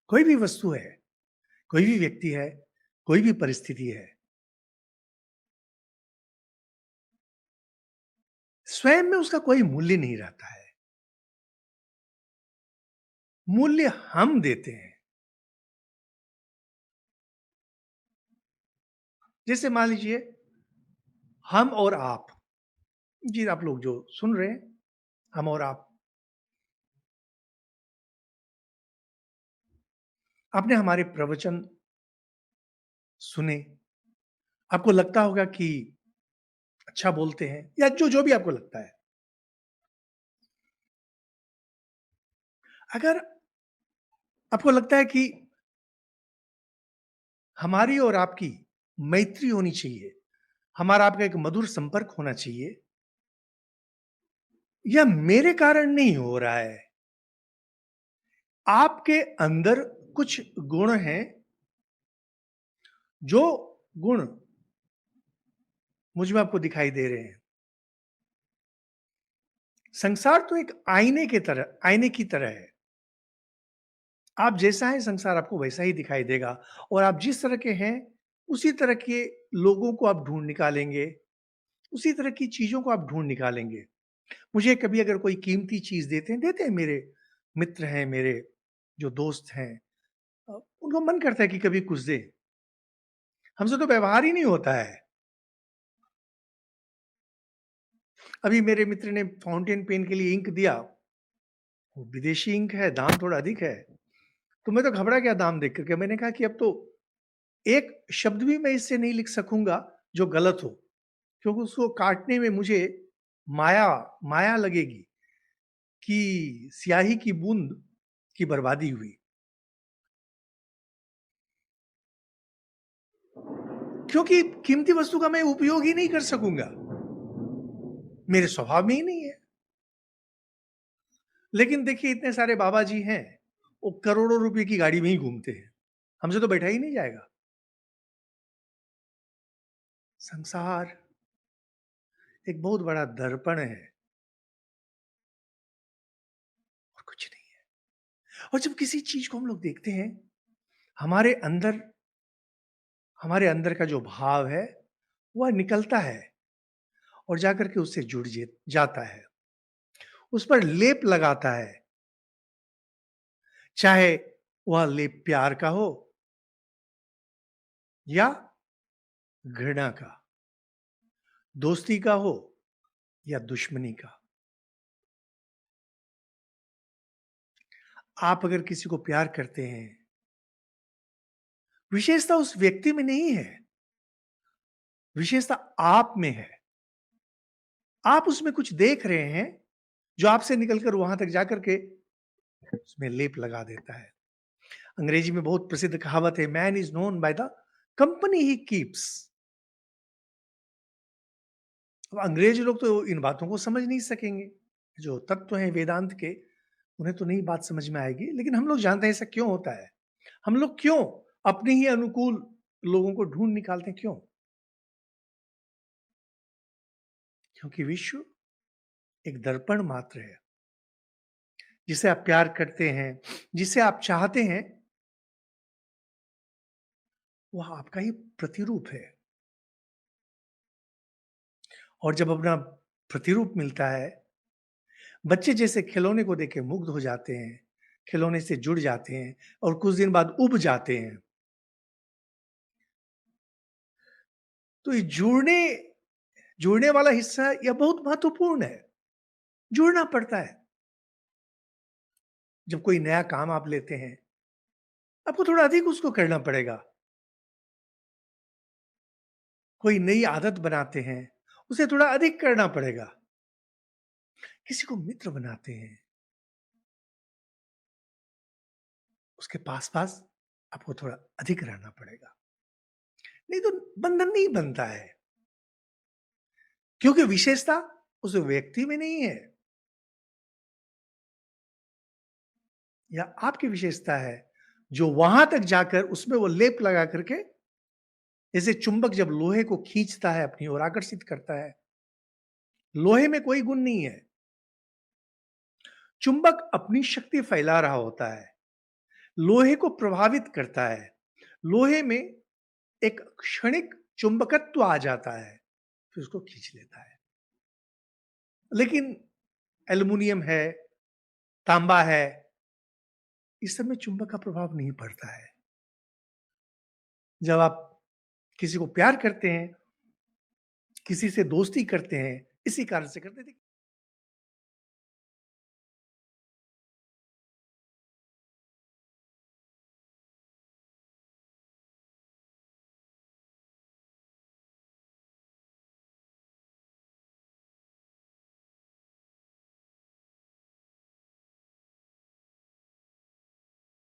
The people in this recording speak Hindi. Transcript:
कोई भी वस्तु है, कोई भी व्यक्ति है, कोई भी परिस्थिति है, स्वयं में उसका कोई मूल्य नहीं रहता है। मूल्य हम देते हैं। जैसे मान लीजिए हम और आप, जी आप लोग जो सुन रहे हैं, हम और आप, आपने हमारे प्रवचन सुने, आपको लगता होगा कि अच्छा बोलते हैं या जो भी आपको लगता है। अगर आपको लगता है कि हमारी और आपकी मैत्री होनी चाहिए, हमारा आपका एक मधुर संपर्क होना चाहिए, यह मेरे कारण नहीं हो रहा है। आपके अंदर कुछ गुण हैं, जो गुण मुझ में आपको दिखाई दे रहे हैं। संसार तो एक आईने की तरह है। आप जैसा हैं संसार आपको वैसा ही दिखाई देगा और आप जिस तरह के हैं, उसी तरह के लोगों को आप ढूँढ निकालेंगे, उसी तरह की चीज़ों को आप ढूँढ निकालेंगे। मुझे कभी अगर कोई कीमती चीज़ देते हैं मेरे मित्र हैं, मेरे जो दोस्त हैं, उनको मन करता है कि कभी कुछ दें। हमसे तो व्यवहार ही नहीं होता है। अभी मेरे मित्र ने फाउंटेन पेन के लिए इंक दिया, वो विदेशी इंक है, दाम थोड़ा अधिक है। तो मैं तो घबरा गया दाम देख कर के। मैंने कहा कि अब तो एक शब्द भी मैं इससे नहीं लिख सकूँगा जो गलत हो, क्योंकि उसको काटने में मुझे माया माया लगेगी कि स्याही की बूँद की बर्बादी हुई। क्योंकि कीमती वस्तु का मैं उपयोग ही नहीं कर सकूँगा, मेरे स्वभाव में ही नहीं है। लेकिन देखिए इतने सारे बाबा जी हैं, वो करोड़ों रुपए की गाड़ी में ही घूमते हैं। हमसे तो बैठा ही नहीं जाएगा। संसार एक बहुत बड़ा दर्पण है और कुछ नहीं है। और जब किसी चीज़ को हम लोग देखते हैं, हमारे अंदर हमारे अंदर का जो भाव है, वह निकलता है और जाकर के उससे जुड़ जे जाता है। उस पर लेप लगाता है, चाहे वह लेप प्यार का हो या घृणा का, दोस्ती का हो या दुश्मनी का। आप अगर किसी को प्यार करते हैं, विशेषता उस व्यक्ति में नहीं है, विशेषता आप में है। आप उसमें कुछ देख रहे हैं, जो आपसे निकलकर वहां तक जाकर के उसमें लेप लगा देता है। अंग्रेजी में बहुत प्रसिद्ध कहावत है, man is known by the company he keeps. अब अंग्रेज लोग तो इन बातों को समझ नहीं सकेंगे, जो तत्व हैं वेदांत के, उन्हें तो नहीं बात समझ में आएगी। लेकिन हम लोग जानते हैं ऐसा क्यों होता है। हम लोग क्यों अपने ही अनुकूल लोगों को ढूंढ निकालते हैं, क्यों? क्योंकि विश्व एक दर्पण मात्र है। जिसे आप प्यार करते हैं, जिसे आप चाहते हैं, वह आपका ही प्रतिरूप है। और जब अपना प्रतिरूप मिलता है, बच्चे जैसे खिलौने को देख के मुग्ध हो जाते हैं, खिलौने से जुड़ जाते हैं और कुछ दिन बाद उब जाते हैं। तो ये जुड़ने वाला हिस्सा यह बहुत महत्वपूर्ण है। जुड़ना पड़ता है। जब कोई नया काम आप लेते हैं, आपको थोड़ा अधिक उसको करना पड़ेगा। कोई नई आदत बनाते हैं, उसे थोड़ा अधिक करना पड़ेगा। किसी को मित्र बनाते हैं, उसके पास-पास आपको थोड़ा अधिक रहना पड़ेगा। नहीं तो बंधन नहीं बनता है, क्योंकि विशेषता उस व्यक्ति में नहीं है, या आपकी विशेषता है, जो वहां तक जाकर उसमें वो लेप लगा करके, जैसे चुंबक जब लोहे को खींचता है अपनी ओर आकर्षित करता है, लोहे में कोई गुण नहीं है। चुंबक अपनी शक्ति फैला रहा होता है, लोहे को प्रभावित करता है। लोहे में एक क्षणिक चुंबकत्व आ जाता है, फिर उसको खींच लेता है। लेकिन एल्युमिनियम है, तांबा है, इस सब में चुंबक का प्रभाव नहीं पड़ता है। जब आप किसी को प्यार करते हैं, किसी से दोस्ती करते हैं, इसी कारण से करते हैं।